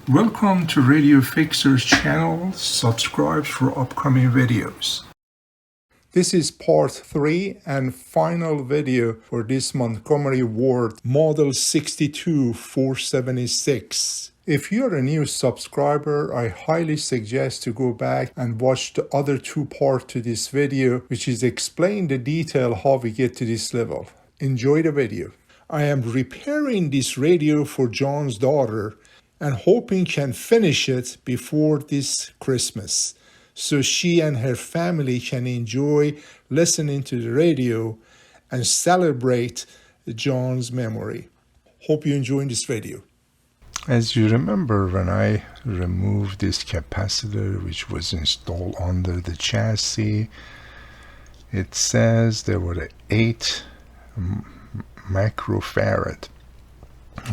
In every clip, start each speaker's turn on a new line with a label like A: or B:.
A: Welcome to Radio Fixer's channel. Subscribe for upcoming videos. This is part 3 and final video for this Montgomery Ward Model 62476. If you're a new subscriber, I highly suggest to go back and watch the other 2 parts to this video, which is explain the detail how we get to this level. Enjoy the video. I am repairing this radio for John's daughter and hoping can finish it before this Christmas, so she and her family can enjoy listening to the radio and celebrate John's memory. Hope you enjoy this video. As you remember, when I removed this capacitor which was installed under the chassis, it says there were 8 microfarad.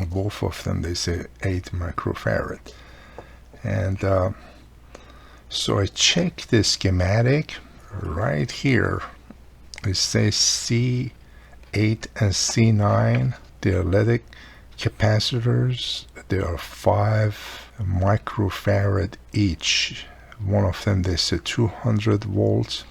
A: Both of them, they say 8 microfarad. And so I checked the schematic right here. It says C8 and C9. They are lead capacitors. They are 5 microfarad each. One of them, they say 200 volts,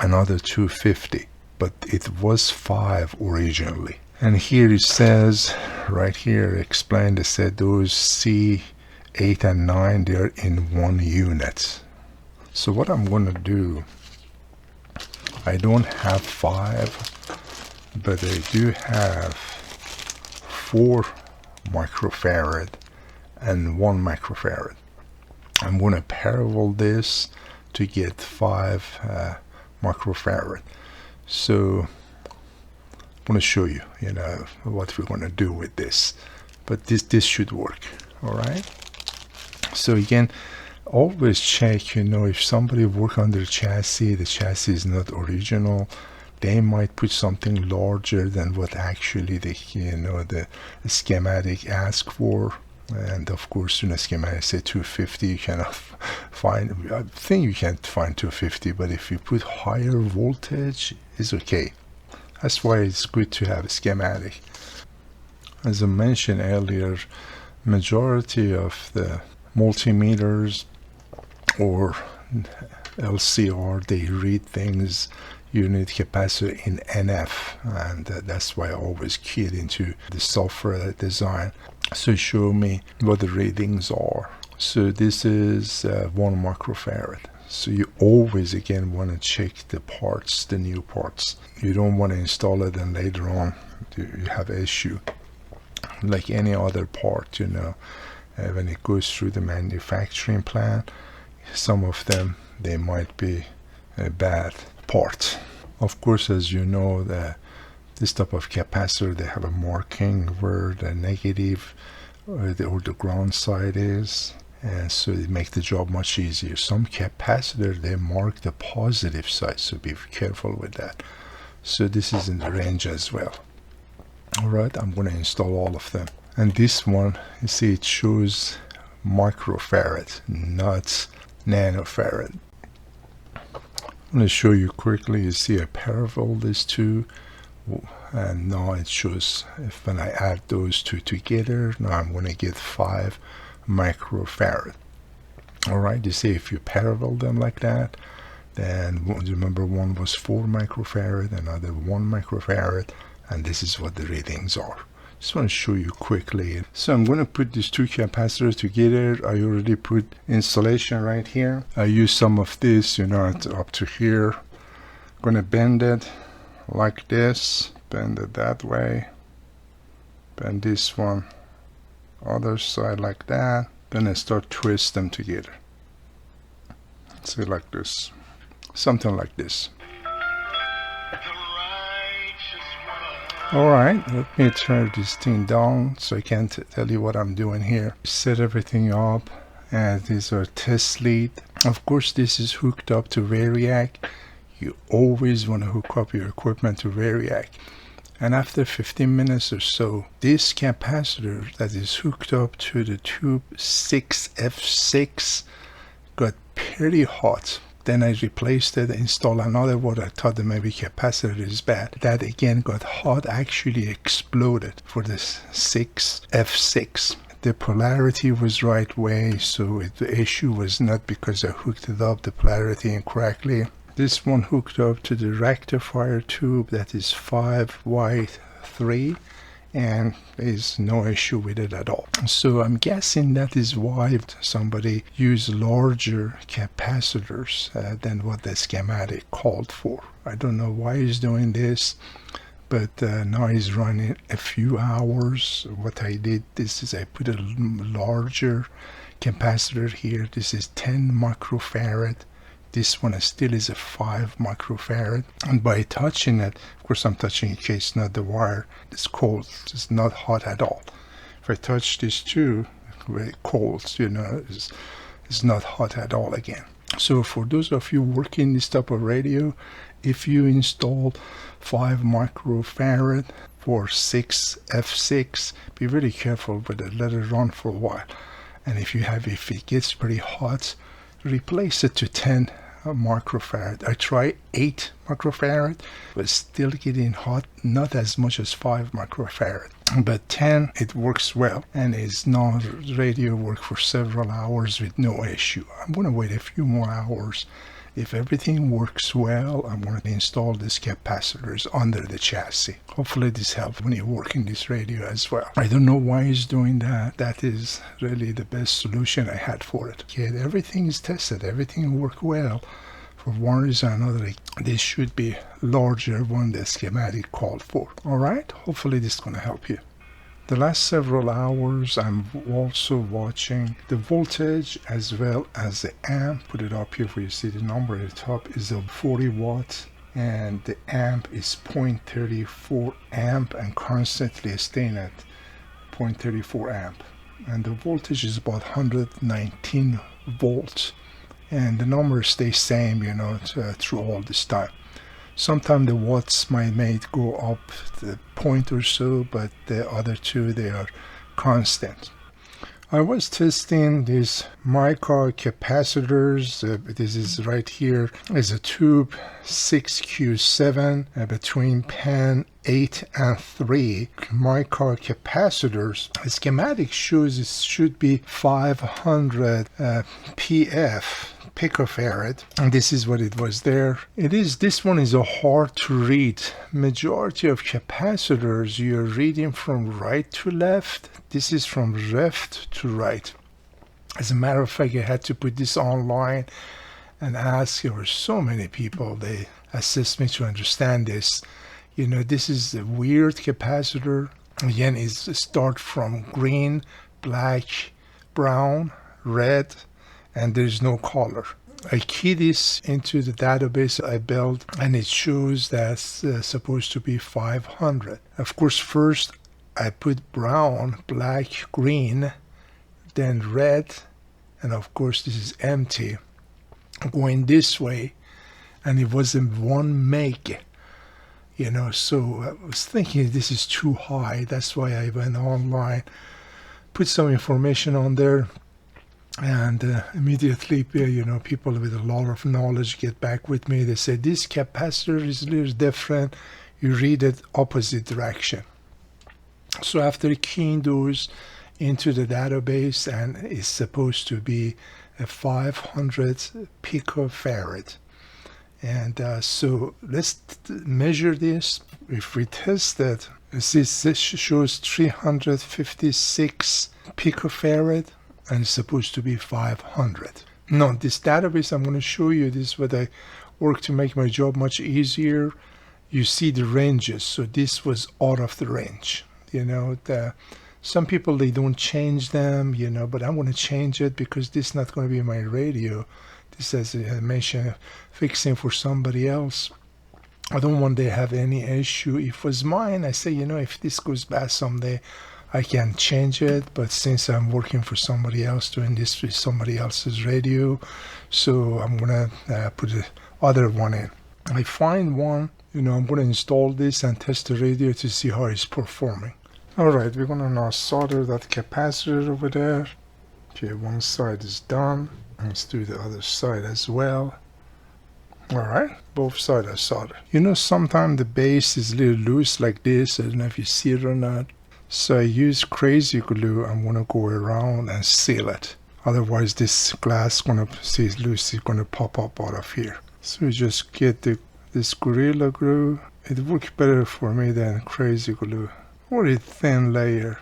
A: another 250. But it was 5 originally. And here it says, right here, explained, it said those C8 and 9, they're in 1 unit. So what I'm going to do, I don't have 5, but I do have 4 microfarad and 1 microfarad. I'm going to parallel this to get 5 microfarad. So I'm going to show you, what we're going to do with this. But this should work, all right? So again, always check, if somebody work on their chassis, the chassis is not original, they might put something larger than what actually the schematic asks for. And of course, in a schematic say 250, you cannot find, I think you can't find 250, but if you put higher voltage, it's okay. That's why it's good to have a schematic. As I mentioned earlier, majority of the multimeters or LCR, they read things, unit capacitor in NF, and that's why I always key it into the software design. So show me what the readings are. So this is 1 microfarad. So you always again want to check the parts, the new parts. You don't want to install it and later on you have an issue. Like any other part, when it goes through the manufacturing plant, some of them, they might be a bad part. Of course, as you know, this type of capacitor, they have a marking where the negative or the ground side is. And so it makes the job much easier. Some capacitor, they mark the positive side, so be careful with that. So this is in the range as well. Alright, I'm going to install all of them. And this one, you see it shows microfarad, not nanofarad. I'm going to show you quickly. You see I parallel these two, and now it shows if when I add those two together, now I'm going to get 5 microfarad. Alright, you see if you parallel them like that, then remember one was 4 microfarad, another 1 microfarad, and this is what the readings are. Just want to show you quickly. So I'm going to put these 2 capacitors together. I already put insulation right here. I use some of this, up to here. I'm going to bend it like this, bend it that way, bend this one other side like that, then I start twist them together. See, like this, something like this. Alright, let me turn this thing down so I can tell you what I'm doing here. Set everything up, and these are test lead. Of course, this is hooked up to Variac. You always want to hook up your equipment to Variac. And after 15 minutes or so, this capacitor that is hooked up to the tube 6F6 got pretty hot. Then I replaced it, installed another one. I thought that maybe capacitor is bad. That again got hot, actually exploded for this 6F6. the polarity was right way, so the issue was not because I hooked it up the polarity incorrectly. This one hooked up to the rectifier tube that is 5Y3, and there's no issue with it at all. So I'm guessing that is why somebody used larger capacitors than what the schematic called for. I don't know why he's doing this, but now he's running a few hours. What I did is I put a larger capacitor here. This is 10 microfarad. This one still is a 5 microfarad, and by touching it, of course I'm touching in case not the wire, it's cold, it's not hot at all. If I touch this too, very cold, it's not hot at all again. So for those of you working this type of radio, if you install 5 microfarad for 6 F6, be very careful with it, let it run for a while. And if it gets pretty hot, replace it to 10 microfarad. I try 8 microfarad, but still getting hot, not as much as 5 microfarad. But 10, it works well, and it's not radio work for several hours with no issue. I'm going to wait a few more hours. If everything works well, I'm going to install these capacitors under the chassis. Hopefully this helps when you're working this radio as well. I don't know why he's doing that. That is really the best solution I had for it. Okay, everything is tested. Everything worked well. For one reason or another, this should be larger than the schematic called for. Alright, hopefully this is going to help you. The last several hours I'm also watching the voltage as well as the amp. Put it up here for you to see the number at the top is a 40 watts, and the amp is 0.34 amp and constantly staying at 0.34 amp, and the voltage is about 119 volts, and the number stays same through all this time. Sometimes the watts may go up the point or so, but the other two, they are constant. I was testing these mica capacitors. This is right here is a tube 6Q7 between pan 8 and 3 mica capacitors. The schematic shows it should be 500 PF picofarad, and this is what it was there. This one is a hard to read. Majority of capacitors you're reading from right to left. This is from left to right. As a matter of fact, I had to put this online and ask. There were so many people, they assist me to understand this. This is a weird capacitor. Again, it's start from green, black, brown, red, and there's no color. I key this into the database I built, and it shows that's supposed to be 500. Of course, first I put brown, black, green, then red, and of course this is empty. Going this way, and it wasn't 1 meg. So I was thinking this is too high. That's why I went online, put some information on there, and immediately, people with a lot of knowledge get back with me. They say this capacitor is a little different. You read it opposite direction. So after keying those into the database, and it's supposed to be a 500 picofarad. And so let's measure this. If we test it, this shows 356 picofarad, and it's supposed to be 500. Now, this database I'm going to show you, this is what I work to make my job much easier. You see the ranges, so this was out of the range. Some people, they don't change them, but I'm going to change it because this is not going to be my radio. This, as I mentioned, fixing for somebody else. I don't want to have any issue. If it was mine, I say, if this goes bad someday, I can change it. But since I'm working for somebody else, doing this with somebody else's radio, so I'm going to put the other one in. I find one, I'm going to install this and test the radio to see how it's performing. Alright, we're going to now solder that capacitor over there. Okay, one side is done. Let's do the other side as well. Alright, both sides are soldered. Sometimes the base is a little loose like this. I don't know if you see it or not. So I use crazy glue. I'm gonna go around and seal it. Otherwise this glass gonna see loose, it's gonna pop up out of here. So we just get this Gorilla Glue. It works better for me than crazy glue. Very thin layer.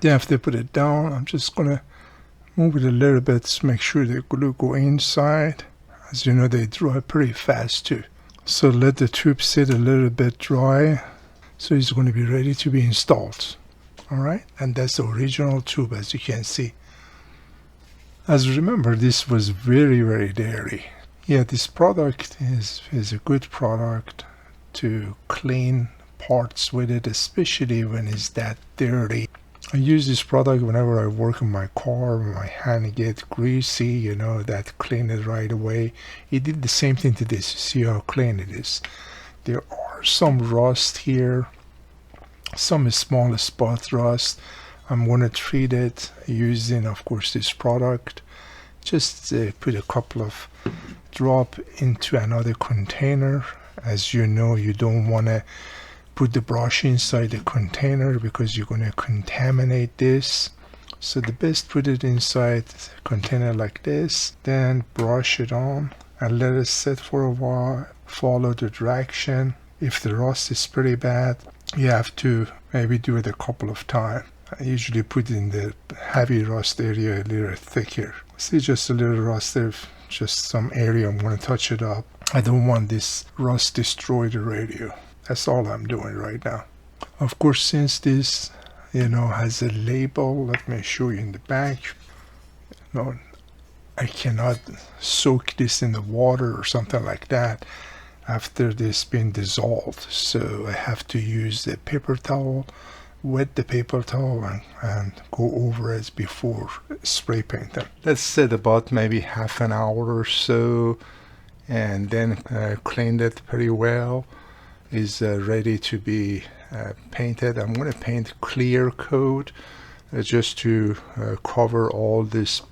A: Then after I put it down, I'm just gonna move it a little bit to make sure the glue go inside. As you know, they dry pretty fast too. So let the tube sit a little bit dry. So it's going to be ready to be installed. Alright, and that's the original tube, as you can see. As remember, this was very dirty. Yeah, this product is a good product to clean parts with it, especially when it's that dirty. I use this product whenever I work on my car, when my hand gets greasy, you know, that clean it right away. It did the same thing to this. See how clean it is. There are some rust here, some small spot rust. I'm going to treat it using, of course, this product. Just put a couple of drop into another container. As you know, you don't want to put the brush inside the container because you're going to contaminate this. So the best, put it inside a container like this, then brush it on and let it sit for a while. Follow the direction. If the rust is pretty bad, you have to maybe do it a couple of times. I usually put in the heavy rust area a little thicker. See, just a little rust there, just some area. I'm going to touch it up. I don't want this rust destroy the radio. That's all I'm doing right now. Of course, since this, you know, has a label, let me show you in the back. No, I cannot soak this in the water or something like that after this being dissolved. So I have to use the paper towel, wet the paper towel and go over it before spray painting. Let's set about maybe half an hour or so, and then cleaned it pretty well. Is ready to be painted. I'm going to paint clear coat just to cover all this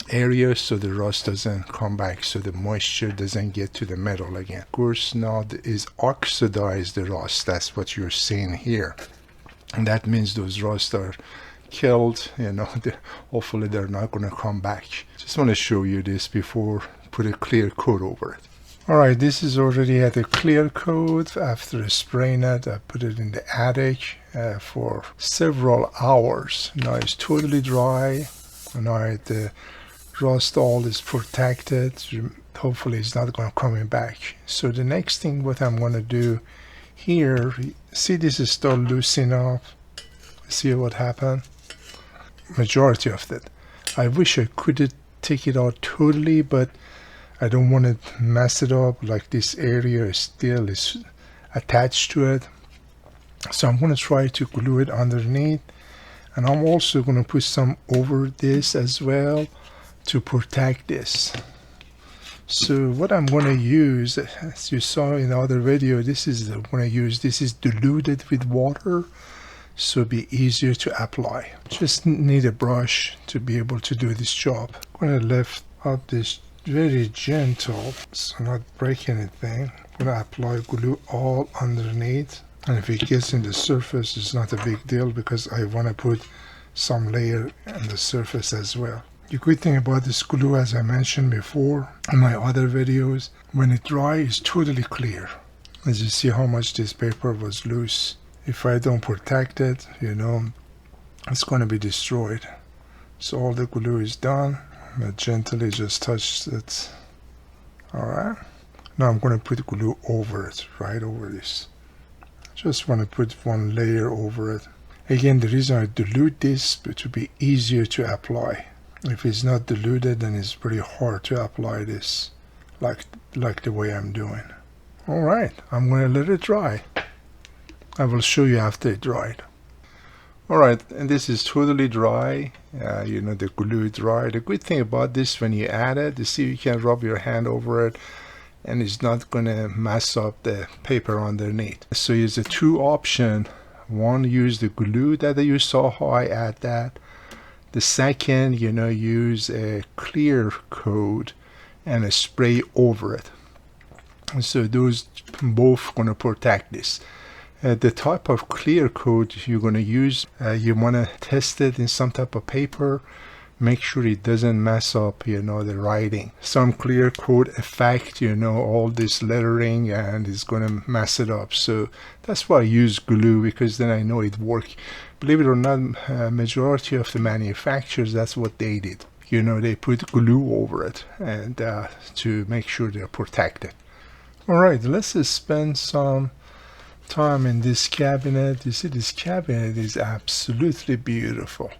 A: area so the rust doesn't come back, so the moisture doesn't get to the metal again. Of course, now is oxidize the rust. That's what you're seeing here, and that means those rust are killed. You know, hopefully they're not going to come back. Just want to show you this before put a clear coat over it. Alright, this is already at a clear coat. After spraying it, I put it in the attic for several hours. Now it's totally dry. Now the rust all is protected. Hopefully it's not going to come back. So the next thing what I'm going to do here, see this is still loosening up. See what happened? Majority of it. I wish I could take it out totally, but I don't want to mess it up. Like this area still is attached to it. So I'm going to try to glue it underneath. And I'm also going to put some over this as well to protect this. So what I'm going to use, as you saw in the other video, this is the one I use. This is diluted with water, so it'll be easier to apply. Just need a brush to be able to do this job. I'm going to lift up this very gentle, so not break anything. I'm going to apply glue all underneath, and if it gets in the surface, it's not a big deal because I want to put some layer on the surface as well. The good thing about this glue, as I mentioned before in my other videos, when it dries, it's totally clear. As you see how much this paper was loose. If I don't protect it, you know, it's going to be destroyed. So all the glue is done. I gently just touch it. Alright. Now I'm going to put glue over it, right over this. Just want to put one layer over it. Again, the reason I dilute this to be easier to apply. If it's not diluted, then it's pretty hard to apply this like the way I'm doing. Alright, I'm going to let it dry. I will show you after it dried. Alright, and this is totally dry. You know, the glue is dry. The good thing about this, when you add it, you see you can rub your hand over it and it's not going to mess up the paper underneath. So there's a two option. One, use the glue that you saw how I add that. The second, you know, use a clear coat and a spray over it. So those both going to protect this. The type of clear coat you're going to use, you want to test it in some type of paper. Make sure it doesn't mess up, the writing. Some clear coat effect, all this lettering, and it's going to mess it up. So that's why I use glue, because then I know it works. Believe it or not, majority of the manufacturers, that's what they did. They put glue over it and to make sure they're protected. All right, let's spend some time in this cabinet. You see, this cabinet is absolutely beautiful.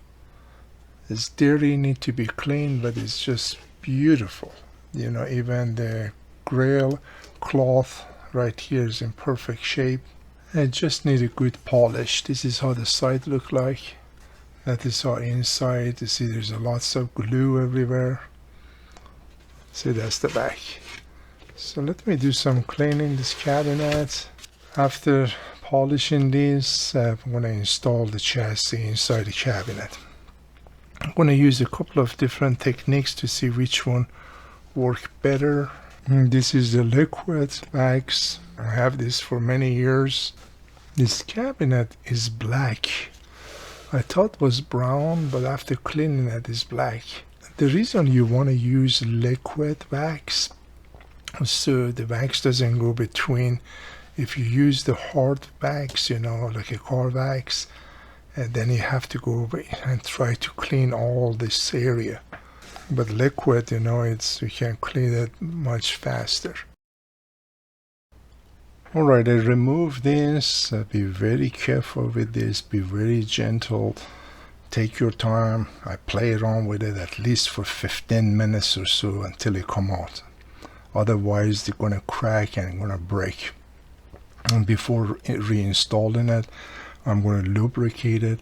A: It's dirty, need to be cleaned, but it's just beautiful. Even the grill cloth right here is in perfect shape. It just needs a good polish. This is how the side look like. That is how inside. You see, there's lots of glue everywhere. See, that's the back. So let me do some cleaning this cabinet. After polishing this, I'm going to install the chassis inside the cabinet. I'm going to use a couple of different techniques to see which one work better. This is the liquid wax. I have this for many years. This cabinet is black. I thought it was brown, but after cleaning it, it's black. The reason you want to use liquid wax, so the wax doesn't go between. If you use the hard wax, like a car wax, and then you have to go over and try to clean all this area. But liquid, you can clean it much faster. All right, I remove this. Be very careful with this. Be very gentle. Take your time. I play around with it at least for 15 minutes or so until it come out. Otherwise, they're gonna crack and gonna break. And before reinstalling it, I'm going to lubricate it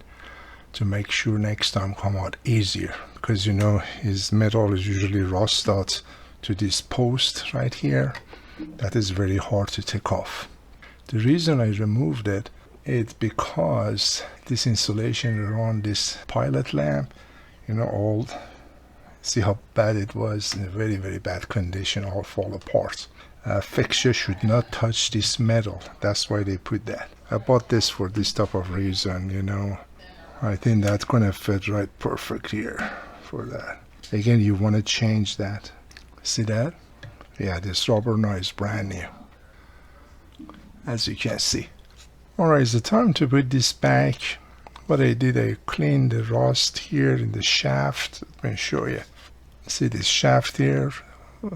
A: to make sure next time come out easier, because his metal is usually rust out to this post right here. That is very hard to take off. The reason I removed it is because this insulation around this pilot lamp, old. See how bad it was, in a very, very bad condition, all fall apart. Fixture should not touch this metal. That's why they put that. I bought this for this type of reason, I think that's gonna fit right perfect here for that. Again, you want to change that. See that? Yeah, this rubber now is brand new, as you can see. Alright, it's the time to put this back. What I did, I cleaned the rust here in the shaft. Let me show you. See this shaft here?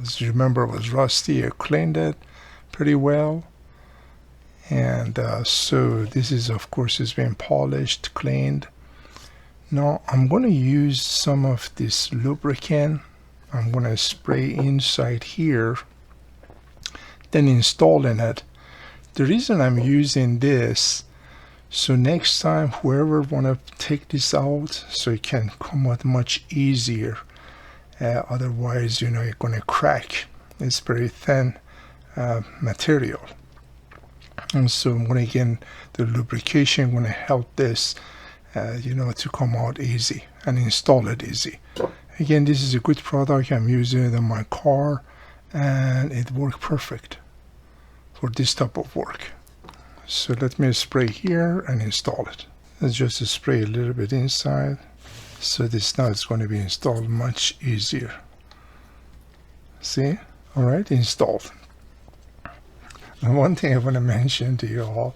A: As you remember, it was rusty. I cleaned it pretty well. And so this is, of course, it's been polished, cleaned. Now I'm going to use some of this lubricant. I'm going to spray inside here, then installing it. The reason I'm using this, so next time whoever want to take this out, so it can come out much easier. Otherwise, you're going to crack. It's very thin material. And so again, the lubrication going to help this, to come out easy and install it easy. Again, this is a good product. I'm using it on my car, and it worked perfect for this type of work. So let me spray here and install it. Let's just spray a little bit inside. So this now is going to be installed much easier. See? All right, installed. And one thing I want to mention to you all,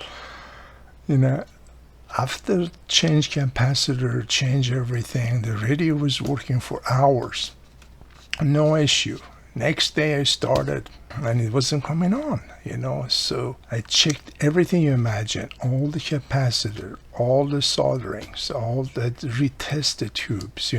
A: after change capacitor, change everything, the radio was working for hours. No issue. Next day I started and it wasn't coming on, so I checked everything you imagine, all the capacitor, all the solderings, all the retested tubes,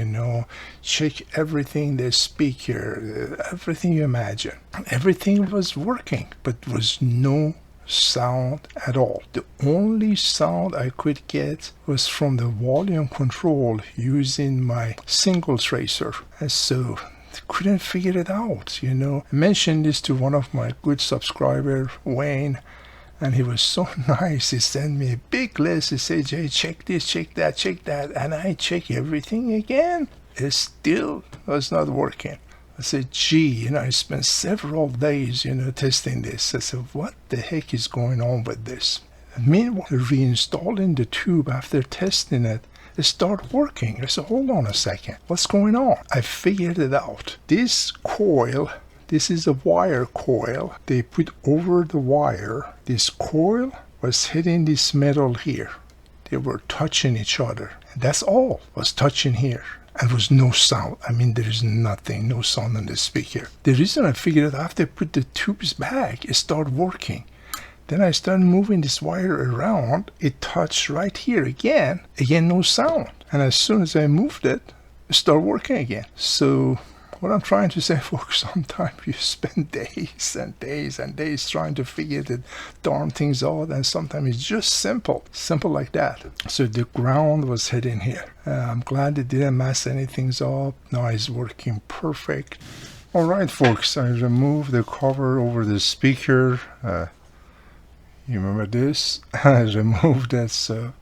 A: check everything, the speaker, everything you imagine. Everything was working, but was no sound at all. The only sound I could get was from the volume control using my single tracer. And so couldn't figure it out, I mentioned this to one of my good subscriber, Wayne, and he was so nice. He sent me a big list. He said, Jay, check this, check that, check that. And I check everything again. It still was not working. I said, gee, I spent several days, testing this. I said, what the heck is going on with this? Meanwhile, reinstalling the tube after testing it, it started working. I said, hold on a second. What's going on? I figured it out. This coil, this is a wire coil. They put over the wire. This coil was hitting this metal here. They were touching each other. And that's all was touching here. And there was no sound. I mean, there is nothing, no sound on the speaker. The reason I figured out after I put the tubes back, it started working. Then I started moving this wire around. It touched right here again. Again, no sound. And as soon as I moved it, it started working again. So what I'm trying to say, folks, sometimes you spend days and days and days trying to figure the darn things out, and sometimes it's just simple like that. So the ground was hitting here. I'm glad it didn't mess anything up. Now it's working perfect. All right, folks, I removed the cover over the speaker. You remember this? I removed that, so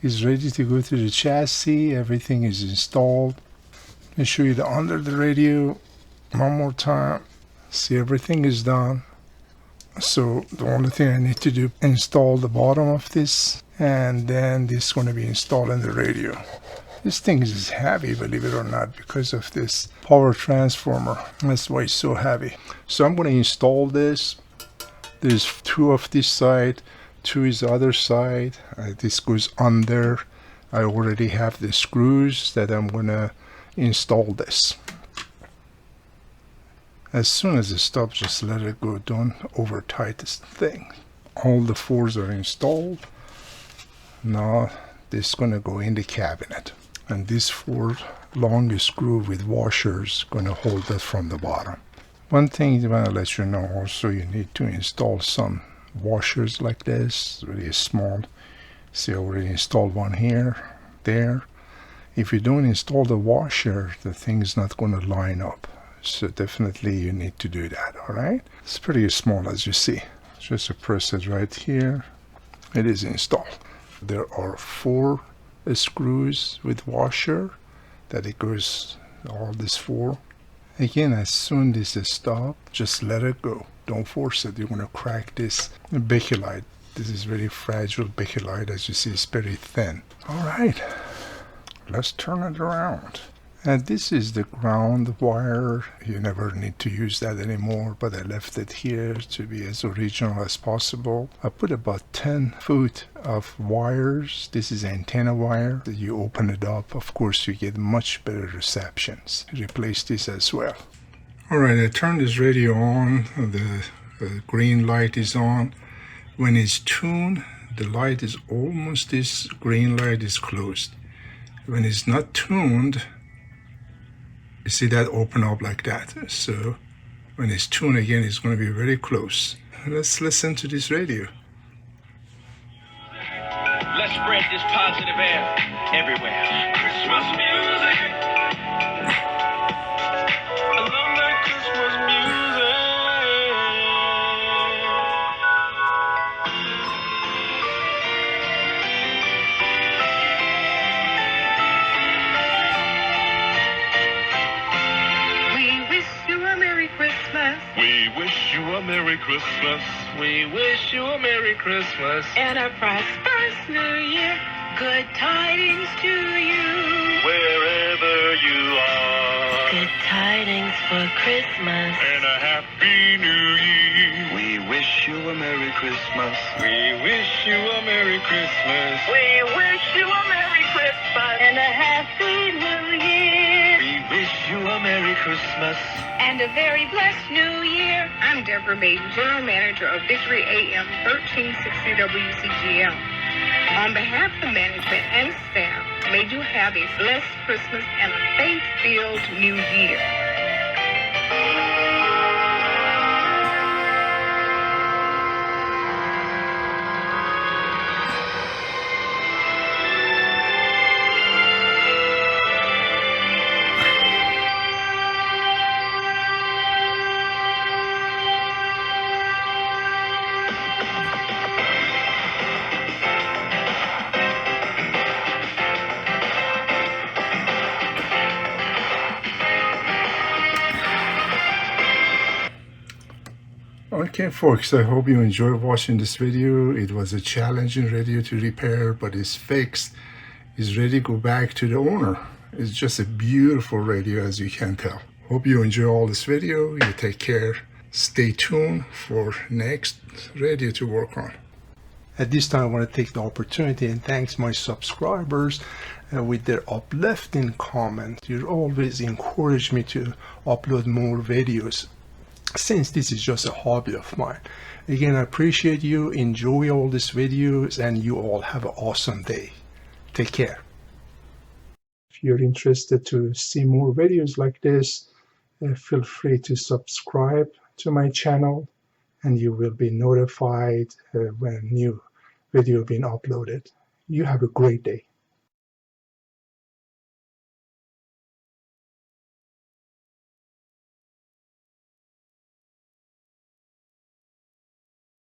A: it's ready to go to the chassis. Everything is installed. Let me show you the under the radio one more time. See, everything is done. So the only thing I need to do is install the bottom of this, and then this is going to be installed in the radio. This thing is heavy, believe it or not, because of this power transformer. That's why it's so heavy. So I'm going to install this. There's two of this side, two is the other side. This goes under. I already have the screws that I'm going to install this. As soon as it stops, just let it go. Don't over tight this thing. All the fours are installed. Now this is going to go in the cabinet. And this four long screw with washers going to hold that from the bottom. One thing I want to let you know also, you need to install some washers like this, really small. See, I already installed one here, there. If you don't install the washer, the thing's not going to line up. So definitely you need to do that, all right? It's pretty small, as you see. Just press it right here. It is installed. There are 4 screws with washer that it goes, all these 4. Again, as soon as it stops, just let it go. Don't force it. You're going to crack this bakelite. This is very fragile bakelite. As you see, it's very thin. All right, let's turn it around. And this is the ground wire. You never need to use that anymore, but I left it here to be as original as possible. I put about 10 foot of wires. This is antenna wire. You open it up, of course you get much better receptions. Replace this as well. All right, I turned this radio on. The green light is on. When it's tuned, the light is almost, this green light is closed. When it's not tuned, you see that open up like that. So when it's tuned again, it's going to be very close. Let's listen to this radio.
B: Let's spread this positive air everywhere. Christmas music. I love that Christmas music. We wish you a Merry Christmas. We wish you a Merry Christmas.
C: And a prosperous New Year. Good tidings to you.
B: Wherever you are.
C: Good tidings for Christmas.
B: And a Happy New Year.
D: We wish you a Merry Christmas.
B: We wish you a Merry Christmas.
C: We wish you a Merry Christmas. And a Happy New Year.
D: We wish you a Merry Christmas.
C: And a very blessed New Year. I'm Deborah Maiden, General Manager of Victory AM 1360 WCGM. On behalf of the management and staff, may you have a blessed Christmas and a faith-filled New Year.
A: Okay, folks, I hope you enjoyed watching this video. It was a challenging radio to repair, but it's fixed. It's ready to go back to the owner. It's just a beautiful radio, as you can tell. Hope you enjoy all this video. You take care. Stay tuned for next radio to work on. At this time, I want to take the opportunity and thank my subscribers with their uplifting comments. You always encourage me to upload more videos, since this is just a hobby of mine. Again, I appreciate you. Enjoy all these videos, and you all have an awesome day. Take care. If you're interested to see more videos like this, feel free to subscribe to my channel, and you will be notified when new video being uploaded. You have a great day.